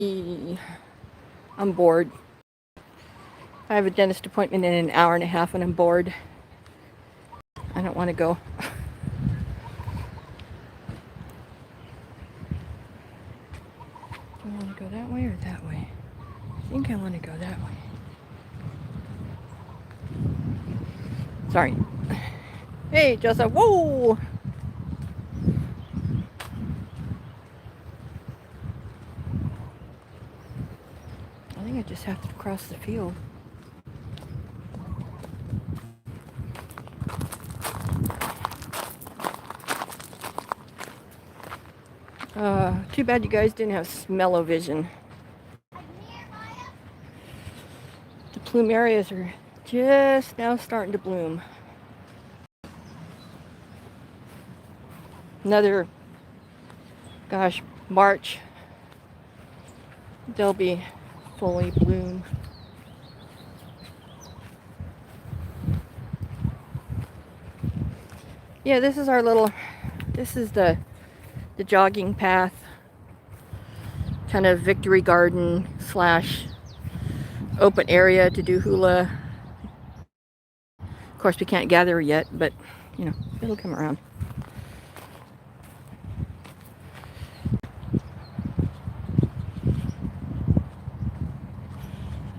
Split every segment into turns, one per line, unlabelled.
I'm bored. I have a dentist appointment in an hour and a half and I'm bored. I don't want to go. Do I want to go that way or that way? I think I want to go that way. Sorry. Hey, Joseph. Whoa! I think I just have to cross the field. Too bad you guys didn't have smell-o-vision. The plumerias are just now starting to bloom. Another, gosh, March, they'll be fully bloom. Yeah, this is the jogging path, kind of victory garden / open area to do hula. Of course, we can't gather yet, but you know, it'll come around.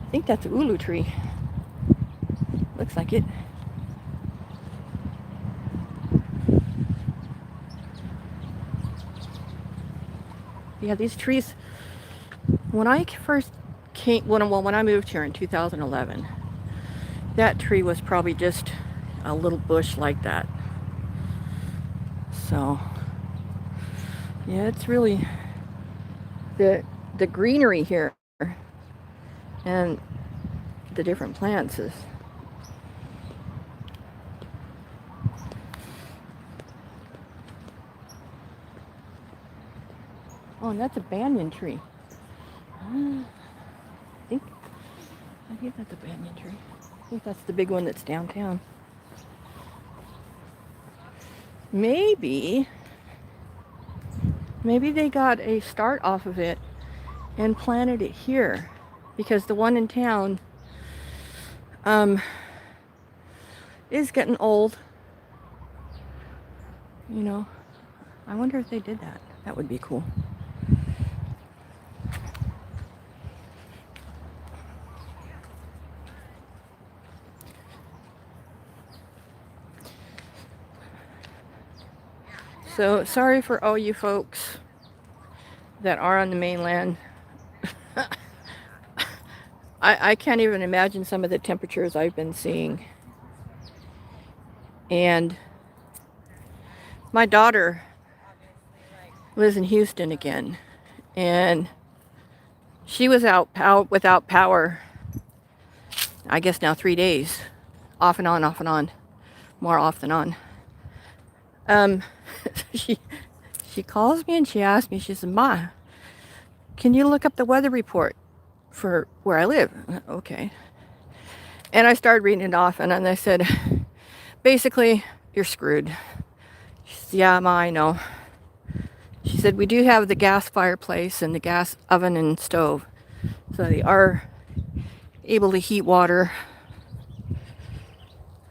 I think that's a ulu tree. Looks like it. Yeah, these trees, when I first came, when I moved here in 2011, that tree was probably just a little bush like that. So, yeah, it's really the greenery here and the different plants is oh, and that's a banyan tree. I think that's a banyan tree. I think that's the big one that's downtown. Maybe they got a start off of it and planted it here, because the one in town is getting old. You know, I wonder if they did that. That would be cool. So sorry for all you folks that are on the mainland. I can't even imagine some of the temperatures I've been seeing. And my daughter lives in Houston again, and she was without power, I guess now 3 days, off and on, more off than on. She calls me and she asks me, she said, "Ma, can you look up the weather report for where I live?" Okay. And I started reading it off, and then I said, basically, you're screwed. She said, "Yeah, Ma, I know." She said, "We do have the gas fireplace and the gas oven and stove, so they are able to heat water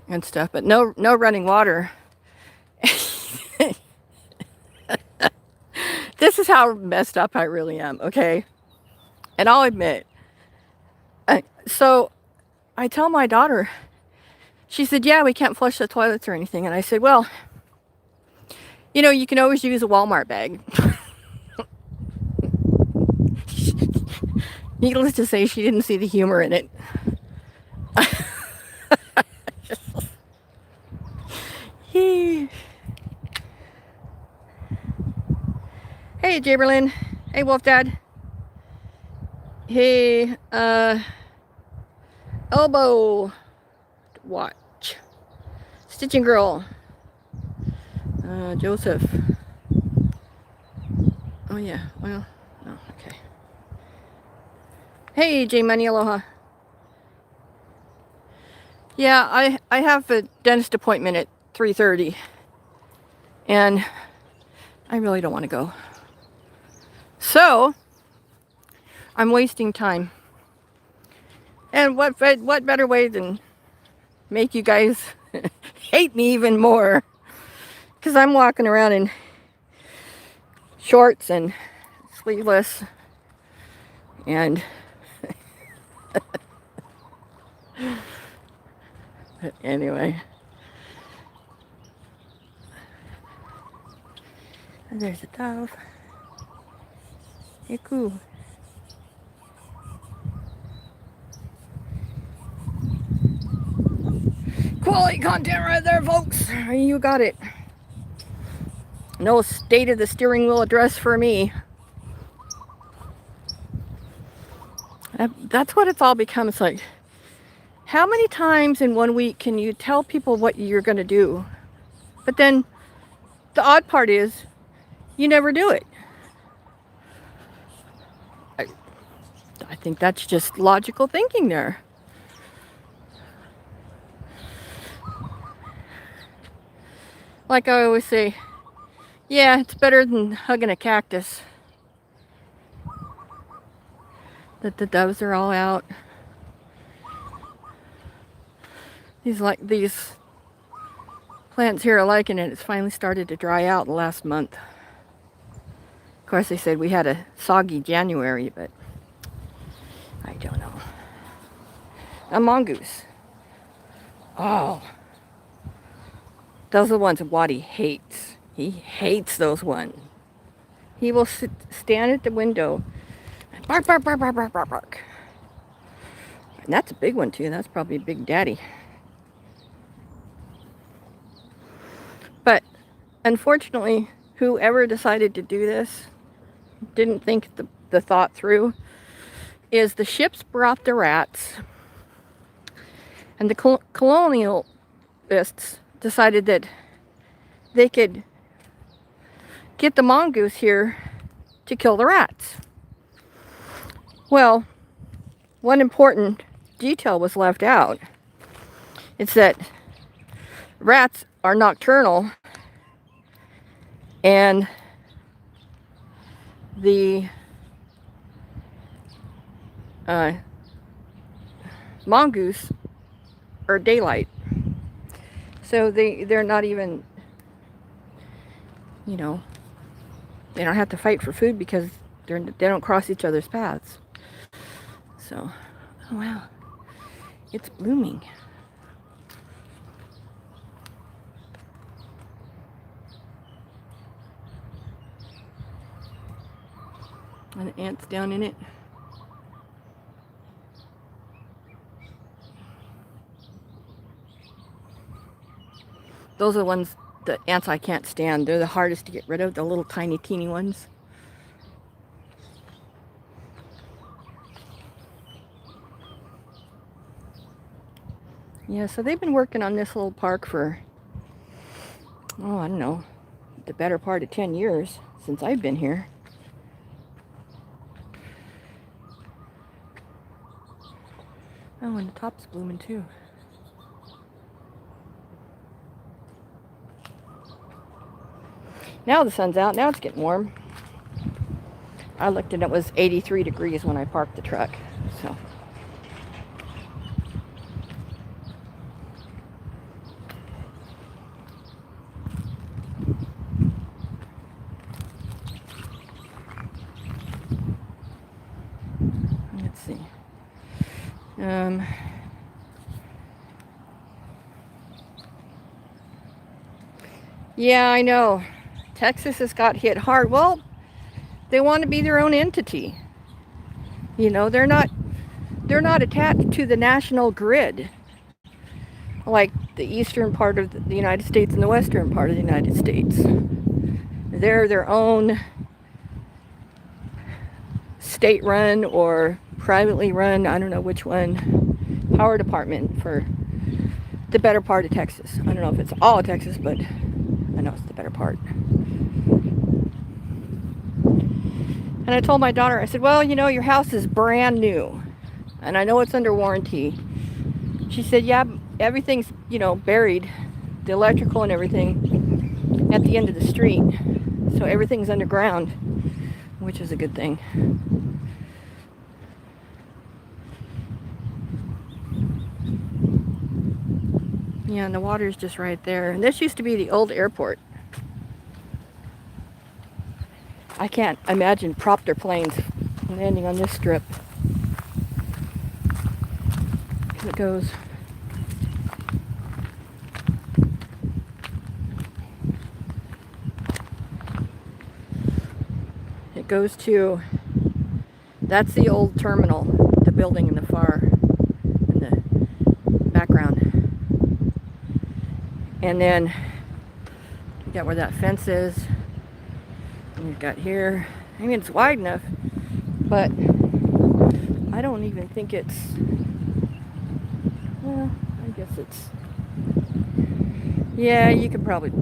and stuff, but no running water." This is how messed up I really am, okay? And I'll admit. So I tell my daughter, she said, "Yeah, we can't flush the toilets or anything." And I said, "Well, you know, you can always use a Walmart bag." Needless to say, she didn't see the humor in it. Hey, Jaberlin. Hey, Wolf Dad. Hey, Elbow Watch. Stitching Girl. Joseph. Oh, yeah. Well, oh, okay. Hey, J Money, aloha. Yeah, I have a dentist appointment at 3:30. And I really don't want to go. So, I'm wasting time. And what better way than make you guys hate me even more? Because I'm walking around in shorts and sleeveless and anyway. And there's a dove. Hey, cool. Quality content right there, folks. You got it. No state of the steering wheel address for me. That's what it's all become. It's like, how many times in 1 week can you tell people what you're going to do? But then the odd part is you never do it. I think that's just logical thinking there. Like I always say, yeah, it's better than hugging a cactus. That the doves are all out. These plants here are liking it. It's finally started to dry out the last month. Of course, they said we had a soggy January, but I don't know. A mongoose. Oh, those are the ones Waddy hates. He hates those ones. He will stand at the window and bark, bark, bark, bark, bark, bark, bark. And that's a big one too. That's probably a big daddy. But unfortunately, whoever decided to do this didn't think the thought through. Is the ships brought the rats, and the colonialists decided that they could get the mongoose here to kill the rats. Well, one important detail was left out. It's that rats are nocturnal, and the mongoose are daylight. So they're not even, they don't have to fight for food because they don't cross each other's paths. So, oh wow, it's blooming. And the ants down in it. Those are the ones, the ants I can't stand. They're the hardest to get rid of, the little tiny, teeny ones. Yeah, so they've been working on this little park for, I don't know, the better part of 10 years since I've been here. Oh, and the top's blooming too. Now the sun's out. Now it's getting warm. I looked and it was 83 degrees when I parked the truck. So. Let's see. Yeah, I know. Texas has got hit hard. Well, they want to be their own entity. They're not attached to the national grid like the eastern part of the United States and the western part of the United States. They're their own state-run or privately run, I don't know which one, power department for the better part of Texas. I don't know if it's all of Texas, but I know it's the better part. And I told my daughter, I said, well, your house is brand new, and I know it's under warranty. She said, yeah, everything's, buried, the electrical and everything, at the end of the street. So everything's underground, which is a good thing. Yeah, and the water's just right there. And this used to be the old airport. I can't imagine propter planes landing on this strip. It goes. It goes to. That's the old terminal, the building in the far, in the background. And then you got where that fence is. And you've got here. I mean, it's wide enough, but I don't even think it's. Well, I guess it's. Yeah, you could probably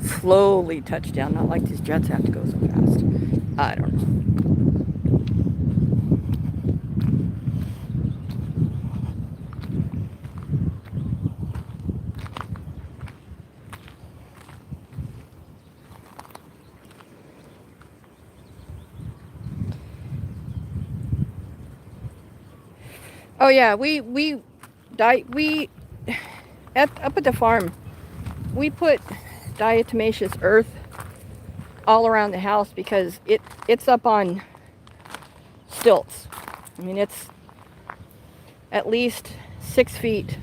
slowly touch down, not like these jets have to go so fast. I don't know. Oh yeah, we up at the farm, we put diatomaceous earth all around the house because it's up on stilts. I mean, it's at least 6 feet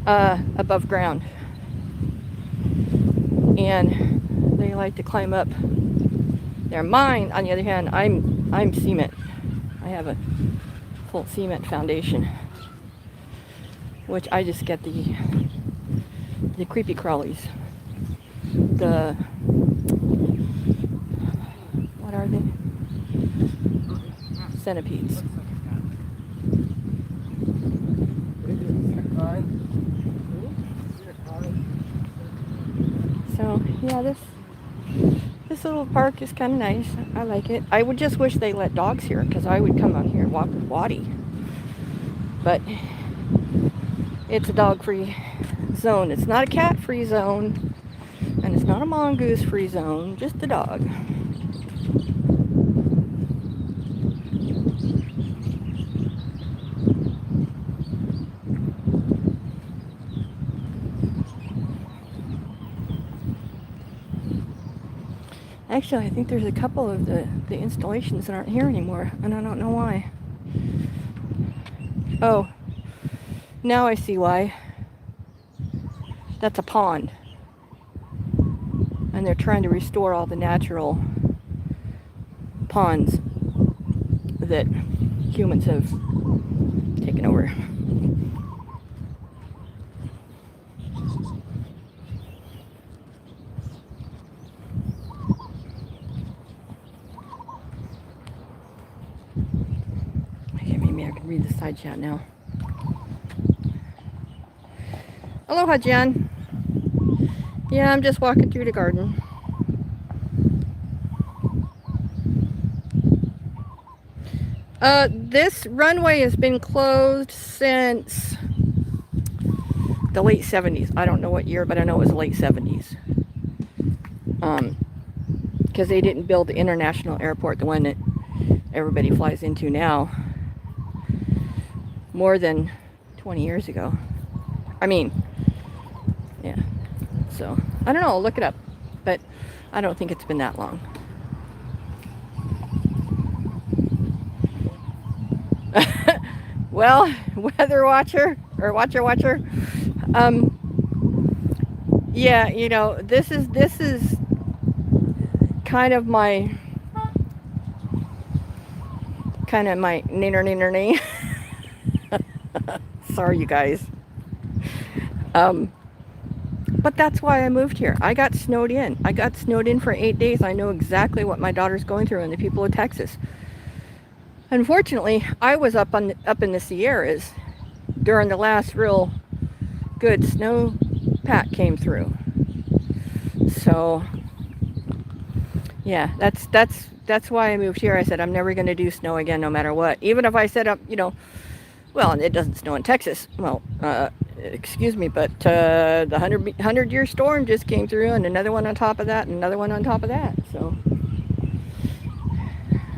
above ground, and they like to climb up there. Mine, on the other hand, I'm cement. I have a full cement foundation, which I just get the creepy crawlies. The what are they? Centipedes. So yeah, this little park is kind of nice. I like it. I would just wish they let dogs here, because I would come on here and walk with Waddy. But it's a dog-free zone. It's not a cat-free zone, and it's not a mongoose-free zone. Just a dog. Actually, I think there's a couple of the installations that aren't here anymore, and I don't know why. Oh, now I see why. That's a pond. And they're trying to restore all the natural ponds that humans have taken over. Okay, maybe I can read the side chat now. Aloha, Jen. Yeah, I'm just walking through the garden. This runway has been closed since the late 70s. I don't know what year, but I know it was the late 70s. Because they didn't build the international airport, the one that everybody flies into now, more than 20 years ago. I mean, yeah. So, I don't know, I'll look it up. But I don't think it's been that long. Well, weather watcher, or watcher. Yeah, you know, this is kind of my neener. Sorry, you guys. But that's why I moved here. I got snowed in. I got snowed in for 8 days. I know exactly what my daughter's going through and the people of Texas. Unfortunately, I was up in the Sierras during the last real good snow pack came through. So, yeah, that's why I moved here. I said I'm never going to do snow again, no matter what. Even if I set up, you know, well, it doesn't snow in Texas. Well, excuse me, but the 100-year storm just came through, and another one on top of that, and another one on top of that. So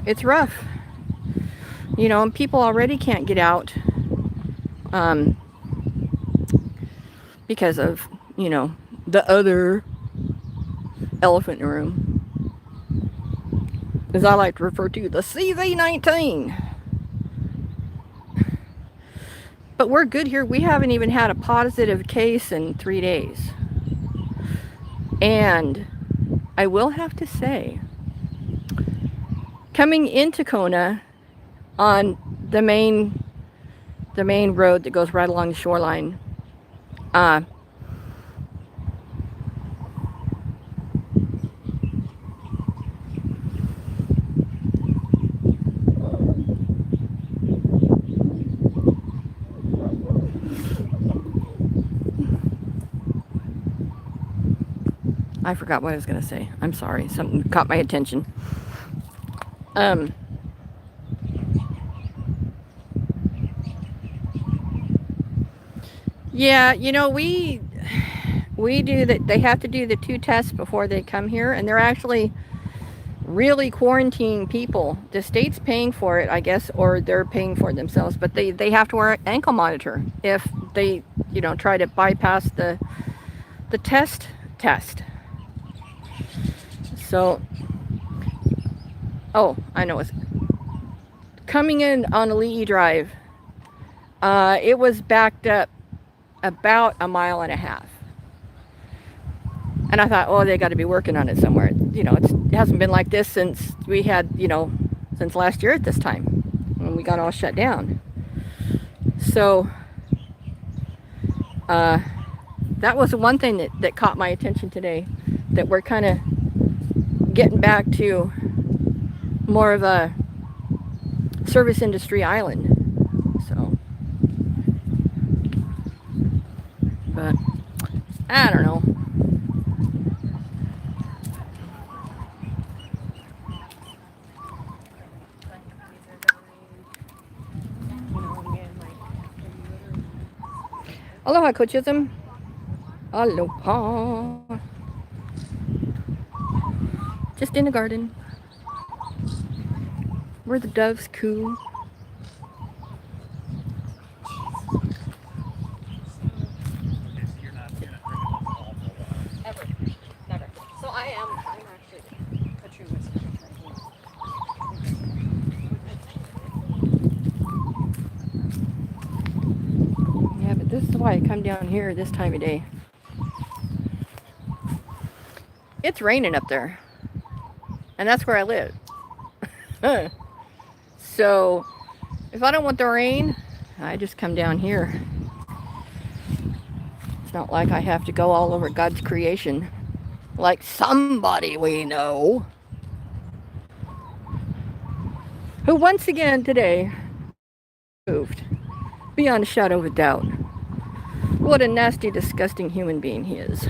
it's rough. You know, and people already can't get out because of, you know, the other elephant in the room, as I like to refer to, the CV-19. But we're good here. We haven't even had a positive case in 3 days. And I will have to say, coming into Kona on the main road that goes right along the shoreline, I forgot what I was going to say. I'm sorry. Something caught my attention. Yeah, you know, we do that. They have to do the 2 tests before they come here, and they're actually really quarantining people. The state's paying for it, I guess, or they're paying for it themselves, but they have to wear an ankle monitor if they, you know, try to bypass the test. So, oh, I know, it's coming in on Ali'i Drive. It was backed up about a mile and a half. And I thought, oh, they got to be working on it somewhere. You know, it hasn't been like this since we had, you know, since last year at this time when we got all shut down. So that was one thing that caught my attention today, that we're kind of getting back to more of a service industry island. So, but I don't know. Aloha, Coachism. Aloha. Just in the garden, where the doves coo. Ever. Never. So I'm actually a true whiskey drinker. Yeah, but this is why I come down here this time of day. It's raining up there, and that's where I live. So if I don't want the rain, I just come down here. It's not like I have to go all over God's creation like somebody we know, who once again today proved beyond a shadow of a doubt what a nasty, disgusting human being he is.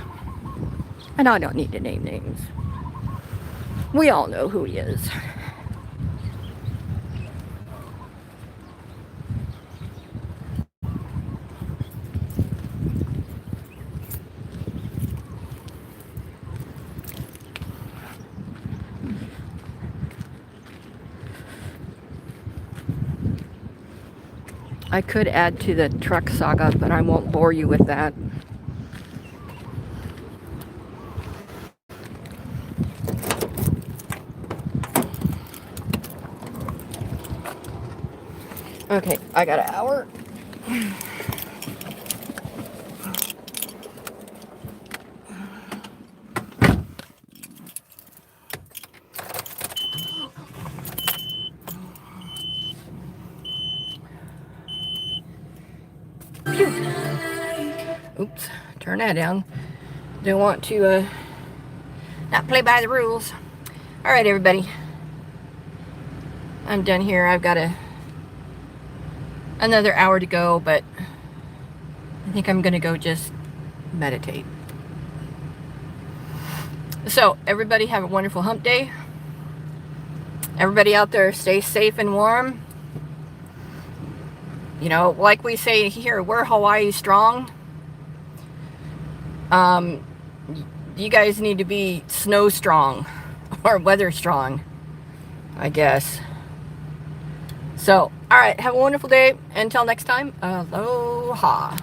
And I don't need to name names. We all know who he is. I could add to the truck saga, but I won't bore you with that. Okay, I got an hour. Oops, turn that down. Don't want to not play by the rules. All right, everybody. I'm done here. I've got another hour to go, but I think I'm gonna go just meditate. So everybody have a wonderful hump day. Everybody out there, stay safe and warm. You know, like we say here, we're Hawaii strong. You guys need to be snow strong or weather strong, I guess. So, all right, have a wonderful day. Until next time, aloha.